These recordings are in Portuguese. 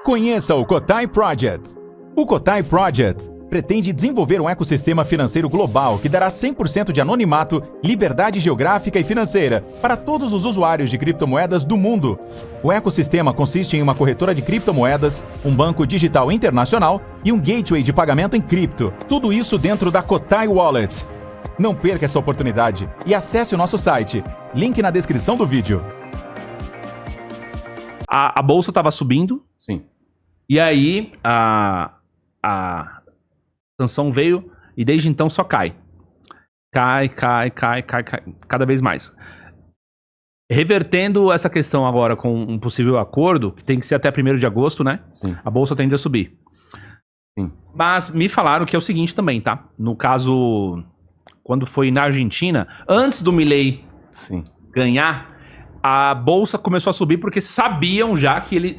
Conheça o Cotai Project. O Cotai Project pretende desenvolver um ecossistema financeiro global que dará 100% de anonimato, liberdade geográfica e financeira para todos os usuários de criptomoedas do mundo. O ecossistema consiste em uma corretora de criptomoedas, um banco digital internacional e um gateway de pagamento em cripto. Tudo isso dentro da Cotai Wallet. Não perca essa oportunidade e acesse o nosso site. Link na descrição do vídeo. A bolsa estava subindo. Sim. E aí a sanção veio e desde então só cai. Cai, cada vez mais. Revertendo essa questão agora com um possível acordo, que tem que ser até 1º de agosto, né? Sim. A bolsa tende a subir. Sim. Mas me falaram que é o seguinte também, tá? No caso, quando foi na Argentina, antes do Milei ganhar, a bolsa começou a subir porque sabiam já que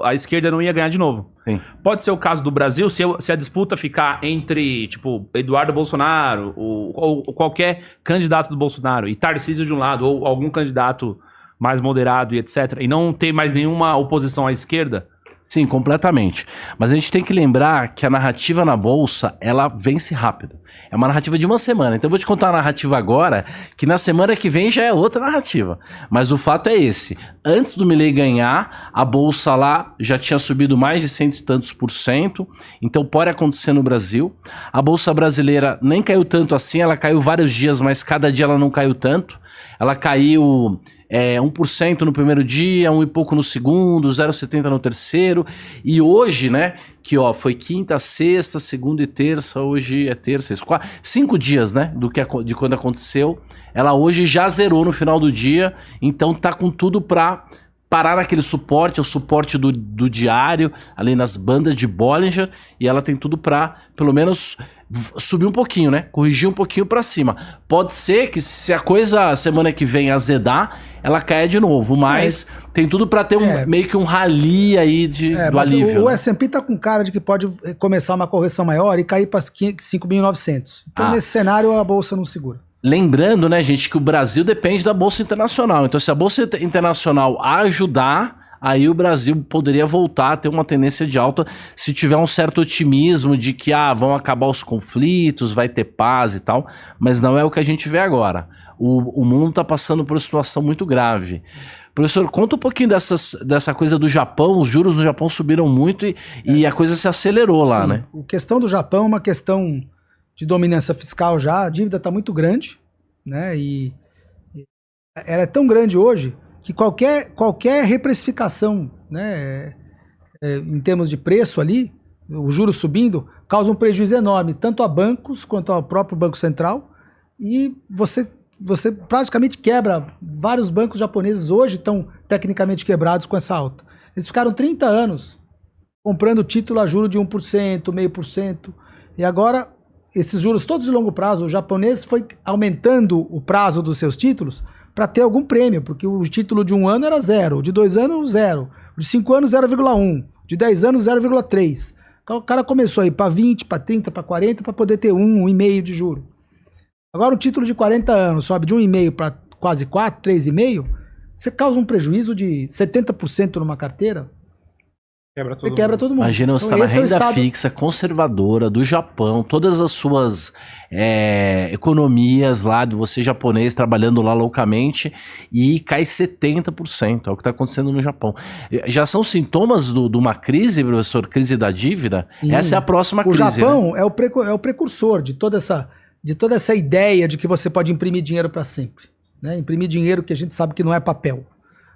a esquerda não ia ganhar de novo. Sim. Pode ser o caso do Brasil, se a disputa ficar entre, tipo, Eduardo Bolsonaro ou qualquer candidato do Bolsonaro e Tarcísio de um lado, ou algum candidato mais moderado e etc., e não ter mais nenhuma oposição à esquerda. Sim, completamente. Mas a gente tem que lembrar que a narrativa na bolsa, ela vence rápido. É uma narrativa de uma semana. Então eu vou te contar a narrativa agora, que na semana que vem já é outra narrativa. Mas o fato é esse. Antes do Milei ganhar, a bolsa lá já tinha subido mais de 100 e tantos %. Então pode acontecer no Brasil. A bolsa brasileira nem caiu tanto assim, ela caiu vários dias, mas cada dia ela não caiu tanto. Ela caiu 1% no primeiro dia, 1 e pouco no segundo, 0,70 no terceiro. E hoje, né, que ó, foi quinta, sexta, segunda e terça, hoje é terça, 5 dias, né, de quando aconteceu. Ela hoje já zerou no final do dia, então tá com tudo pra parar naquele suporte, o suporte do diário, ali nas bandas de Bollinger, e ela tem tudo pra, pelo menos, subir um pouquinho, né? Corrigir um pouquinho pra cima. Pode ser que se a coisa semana que vem azedar, ela caia de novo, mas tem tudo pra ter meio que um rally aí do alívio. O S&P tá com cara de que pode começar uma correção maior e cair pra 5.900. Então nesse cenário a bolsa não segura. Lembrando, né, gente, que o Brasil depende da Bolsa Internacional. Então, se a Bolsa Internacional ajudar, aí o Brasil poderia voltar a ter uma tendência de alta se tiver um certo otimismo de que vão acabar os conflitos, vai ter paz e tal. Mas não é o que a gente vê agora. O mundo está passando por uma situação muito grave. Professor, conta um pouquinho dessa coisa do Japão. Os juros no Japão subiram muito e a coisa se acelerou lá, né? A questão do Japão é uma questão de dominância fiscal já, a dívida está muito grande, né? E ela é tão grande hoje que qualquer reprecificação, né, em termos de preço ali, o juros subindo, causa um prejuízo enorme, tanto a bancos quanto ao próprio Banco Central, e você praticamente quebra. Vários bancos japoneses hoje estão tecnicamente quebrados com essa alta. Eles ficaram 30 anos comprando título a juro de 1%, 0,5%, e agora esses juros todos de longo prazo, o japonês foi aumentando o prazo dos seus títulos para ter algum prêmio, porque o título de 1 ano era 0, de 2 anos 0, de 5 anos 0,1, de 10 anos 0,3. O cara começou a ir para 20, para 30, para 40 para poder ter 1,5 de juro. Agora o título de 40 anos sobe de 1,5 para quase 4, 3,5, você causa um prejuízo de 70% numa carteira. Você quebra todo mundo. Imagina você então, estar na renda fixa conservadora do Japão, todas as suas economias lá, de você japonês trabalhando lá loucamente, e cai 70%. É o que está acontecendo no Japão. Já são sintomas de uma crise, professor? Crise da dívida? Sim. Essa é a próxima crise. O Japão, né? é o precursor de toda essa ideia de que você pode imprimir dinheiro para sempre. Né? Imprimir dinheiro que a gente sabe que não é papel.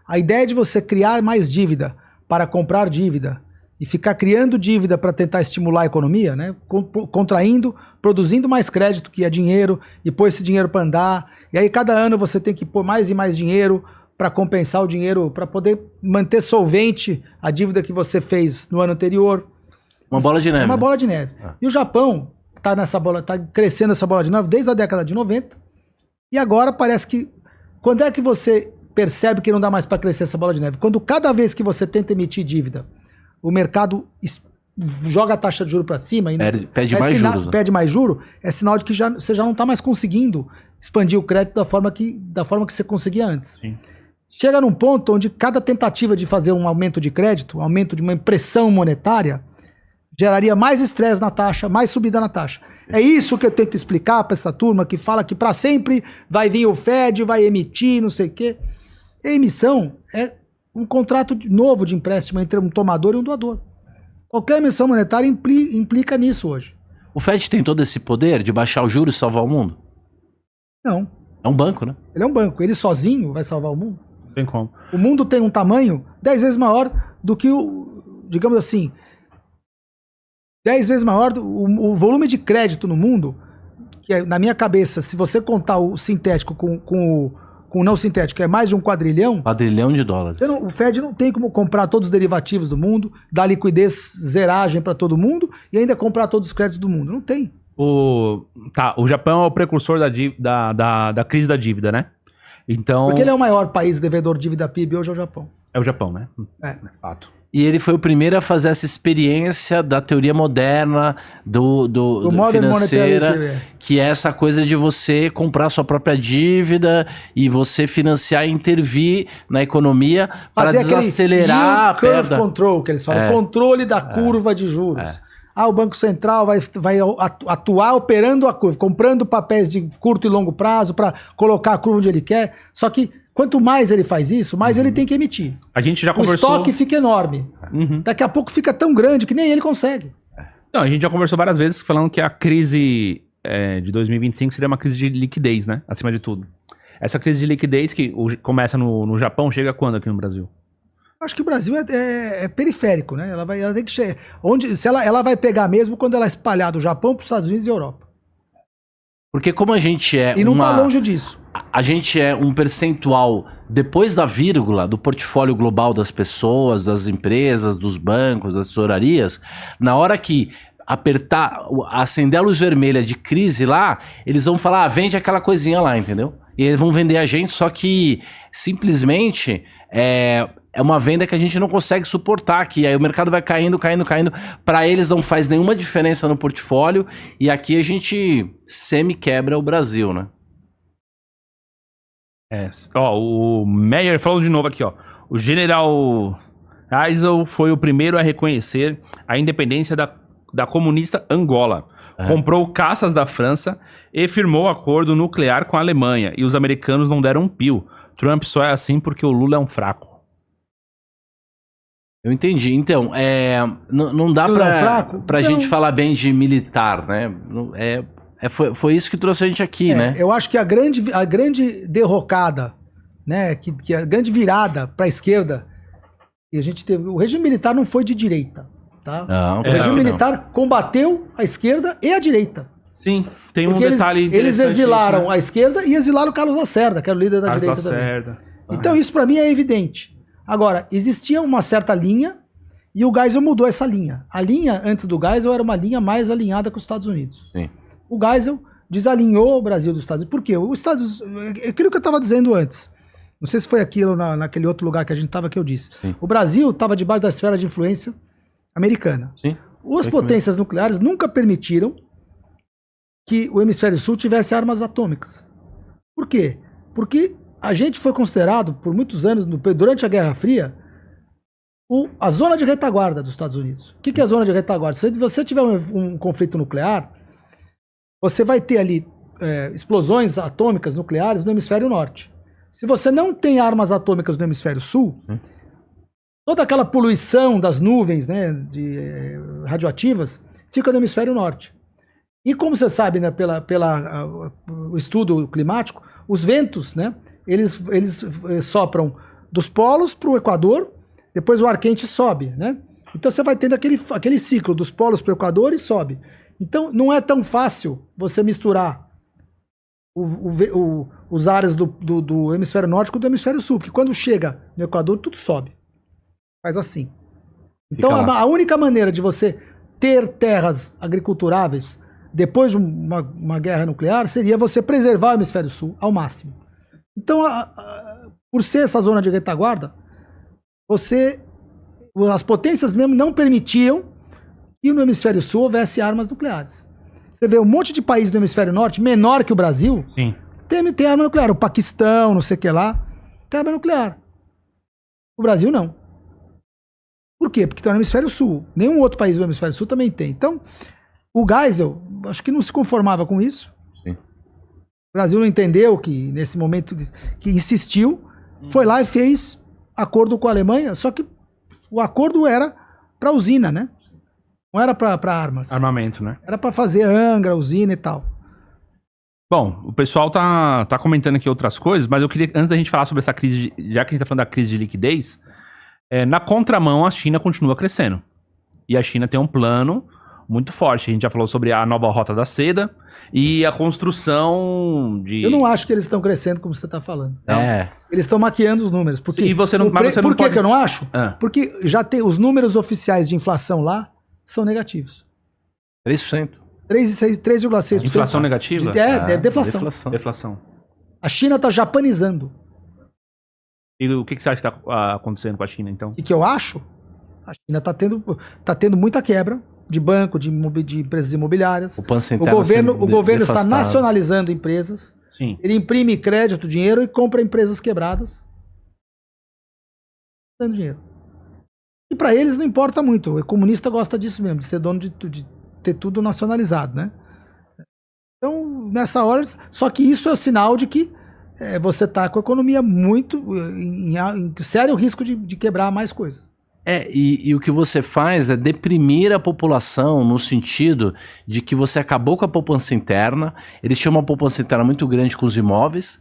A ideia de você criar mais dívida para comprar dívida e ficar criando dívida para tentar estimular a economia, né? Contraindo, produzindo mais crédito, que é dinheiro, e pôr esse dinheiro para andar, e aí cada ano você tem que pôr mais e mais dinheiro para compensar o dinheiro, para poder manter solvente a dívida que você fez no ano anterior. Uma bola de neve. É uma bola de neve. E o Japão tá crescendo essa bola de neve desde a década de 90, e agora parece que... Quando é que você percebe que não dá mais para crescer essa bola de neve? Quando cada vez que você tenta emitir dívida, o mercado joga a taxa de juros para cima e pede mais juros, né? Pede mais juros, é sinal de que você já não está mais conseguindo expandir o crédito da forma que você conseguia antes. Sim. chega num ponto onde cada tentativa de fazer um aumento de crédito, um aumento de uma impressão monetária, geraria mais estresse na taxa, mais subida na taxa. É isso que eu tento explicar para essa turma que fala que para sempre vai vir o Fed, vai emitir, não sei o quê. A emissão é um contrato novo de empréstimo entre um tomador e um doador. Qualquer emissão monetária implica nisso hoje. O Fed tem todo esse poder de baixar os juros e salvar o mundo? Não. É um banco, né? Ele é um banco. Ele sozinho vai salvar o mundo? Não tem como. O mundo tem um tamanho 10 vezes maior do que digamos assim, 10 vezes maior o volume de crédito no mundo, que é, na minha cabeça, se você contar o sintético com o não sintético, é mais de $1 quadrilhão. $1 de dólares. O Fed não tem como comprar todos os derivativos do mundo, dar liquidez, zeragem para todo mundo e ainda comprar todos os créditos do mundo. Não tem. O Japão é o precursor da crise da dívida, né? Então... Porque ele é o maior país devedor de dívida PIB hoje, é o Japão. É o Japão, né? É. Fato. E ele foi o primeiro a fazer essa experiência da teoria moderna do Modern financeira, Monetary Theory. que é essa coisa de você comprar sua própria dívida e você financiar e intervir na economia para desacelerar a curve perda. control, que eles falam, controle da curva de juros. O Banco Central vai atuar operando a curva, comprando papéis de curto e longo prazo para colocar a curva onde ele quer. Só que quanto mais ele faz isso, mais ele tem que emitir. A gente já o conversou... estoque fica enorme. Daqui a pouco fica tão grande que nem ele consegue. Não, a gente já conversou várias vezes falando que a crise de 2025 seria uma crise de liquidez, né? Acima de tudo. Essa crise de liquidez que começa no Japão, chega quando aqui no Brasil? Acho que o Brasil é periférico, né? Ela tem que chegar. Ela vai pegar mesmo quando ela espalhar do Japão para os Estados Unidos e Europa. Porque como a gente é E não tá longe disso. A gente é um percentual, depois da vírgula, do portfólio global das pessoas, das empresas, dos bancos, das tesourarias. Na hora que apertar, acender a luz vermelha de crise lá, eles vão falar, vende aquela coisinha lá, entendeu? E eles vão vender a gente, só que simplesmente é uma venda que a gente não consegue suportar, que aí o mercado vai caindo. Para eles não faz nenhuma diferença no portfólio e aqui a gente semi-quebra o Brasil, né? O Meyer falou de novo aqui, ó. O general Geisel foi o primeiro a reconhecer a independência da comunista Angola. Comprou caças da França e firmou acordo nuclear com a Alemanha. E os americanos não deram um pio. Trump só é assim porque o Lula é um fraco. Eu entendi. Então, não dá pra gente falar bem de militar, né? Foi isso que trouxe a gente aqui, né? Eu acho que a grande derrocada, né? Que a grande virada para a esquerda, e a gente teve. O regime militar não foi de direita, tá? Não, o regime militar combateu a esquerda e a direita. Sim, tem Porque um detalhe eles interessante. exilaram isso, né? a esquerda e exilaram o Carlos Lacerda, que era o líder da direita também. Então isso para mim é evidente. Agora, existia uma certa linha e o Geisel mudou essa linha. A linha antes do Geisel era uma linha mais alinhada com os Estados Unidos. Sim. O Geisel desalinhou o Brasil dos Estados Unidos. Por quê? Aquilo que eu estava dizendo antes. Não sei se foi aquilo naquele outro lugar que a gente estava que eu disse. Sim. O Brasil estava debaixo da esfera de influência americana. Sim. As potências nucleares nunca permitiram que o hemisfério sul tivesse armas atômicas. Por quê? Porque a gente foi considerado, por muitos anos, durante a Guerra Fria, a zona de retaguarda dos Estados Unidos. O que é a zona de retaguarda? Se você tiver um conflito nuclear, você vai ter ali explosões atômicas nucleares no hemisfério norte. Se você não tem armas atômicas no hemisfério sul, toda aquela poluição das nuvens, né, radioativas fica no hemisfério norte. E como você sabe, né, pelo estudo climático, os ventos, né, eles sopram dos polos para o Equador, depois o ar quente sobe, né? Então você vai tendo aquele ciclo dos polos para o Equador e sobe. Então não é tão fácil você misturar os áreas do hemisfério norte com o do hemisfério sul, porque quando chega no Equador tudo sobe. Faz assim. Então a única maneira de você ter terras agriculturáveis depois de uma guerra nuclear seria você preservar o hemisfério sul ao máximo. Então, por ser essa zona de retaguarda, as potências mesmo não permitiam que no hemisfério sul houvesse armas nucleares. Você vê um monte de país do hemisfério norte, menor que o Brasil, Sim. Tem arma nuclear. O Paquistão, não sei o que lá, tem arma nuclear. O Brasil não. Por quê? Porque está no hemisfério sul. Nenhum outro país do hemisfério sul também tem. Então, o Geisel, acho que não se conformava com isso. Sim. O Brasil não entendeu que, nesse momento, que insistiu, foi lá e fez acordo com a Alemanha, só que o acordo era para usina, né? Não era para armas. Armamento, né? Era para fazer Angra, usina e tal. Bom, o pessoal tá comentando aqui outras coisas, mas eu queria, antes da gente falar sobre essa crise, já que a gente tá falando da crise de liquidez, na contramão a China continua crescendo. E a China tem um plano muito forte. A gente já falou sobre a nova rota da seda e a construção de... Eu não acho que eles estão crescendo como você está falando. Não. Eles estão maqueando os números. Porque E você não, mas você não por que pode... que eu não acho? Ah. Porque já tem os números oficiais de inflação lá são negativos. 3%. 3,6%. Inflação negativa? É deflação. Deflação. A China está japanizando. E o que você acha que tá acontecendo com a China, então? O que eu acho? A China está tendo muita quebra de banco, de empresas imobiliárias. O governo está nacionalizando empresas. Sim. Ele imprime crédito, dinheiro e compra empresas quebradas. Dando dinheiro. E para eles não importa muito. O comunista gosta disso mesmo, de ser dono de ter tudo nacionalizado, né? Então, nessa hora... Só que isso é o sinal de que você está com a economia muito... em sério risco de quebrar mais coisas. E o que você faz é deprimir a população no sentido de que você acabou com a poupança interna, eles tinham uma poupança interna muito grande com os imóveis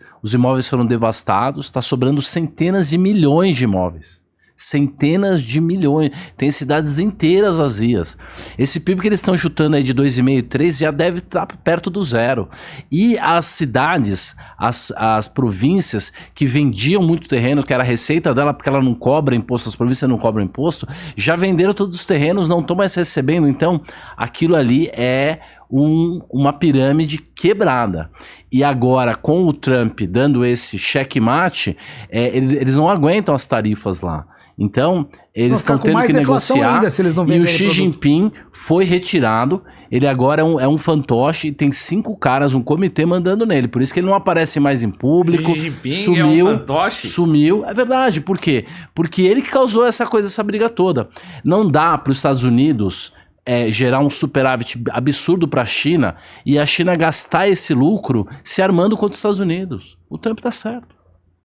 foram devastados, está sobrando centenas de milhões de imóveis. Centenas de milhões, tem cidades inteiras vazias. Esse PIB que eles estão chutando aí de 2,5, 3 já deve estar perto do zero. E as cidades, as províncias que vendiam muito terreno, que era a receita dela porque ela não cobra imposto, as províncias não cobram imposto, já venderam todos os terrenos, não estão mais recebendo. Então, aquilo ali é uma pirâmide quebrada. E agora, com o Trump dando esse checkmate, eles não aguentam as tarifas lá. Então, eles estão tendo que negociar ainda, se eles não e o Xi produto. Jinping foi retirado. Ele agora é um fantoche e tem 5 caras, um comitê mandando nele. Por isso que ele não aparece mais em público. Xi Jinping Sumiu, é um fantoche? Sumiu. É verdade. Por quê? Porque ele que causou essa briga toda. Não dá para os Estados Unidos gerar um superávit absurdo para a China e a China gastar esse lucro se armando contra os Estados Unidos. O Trump tá certo.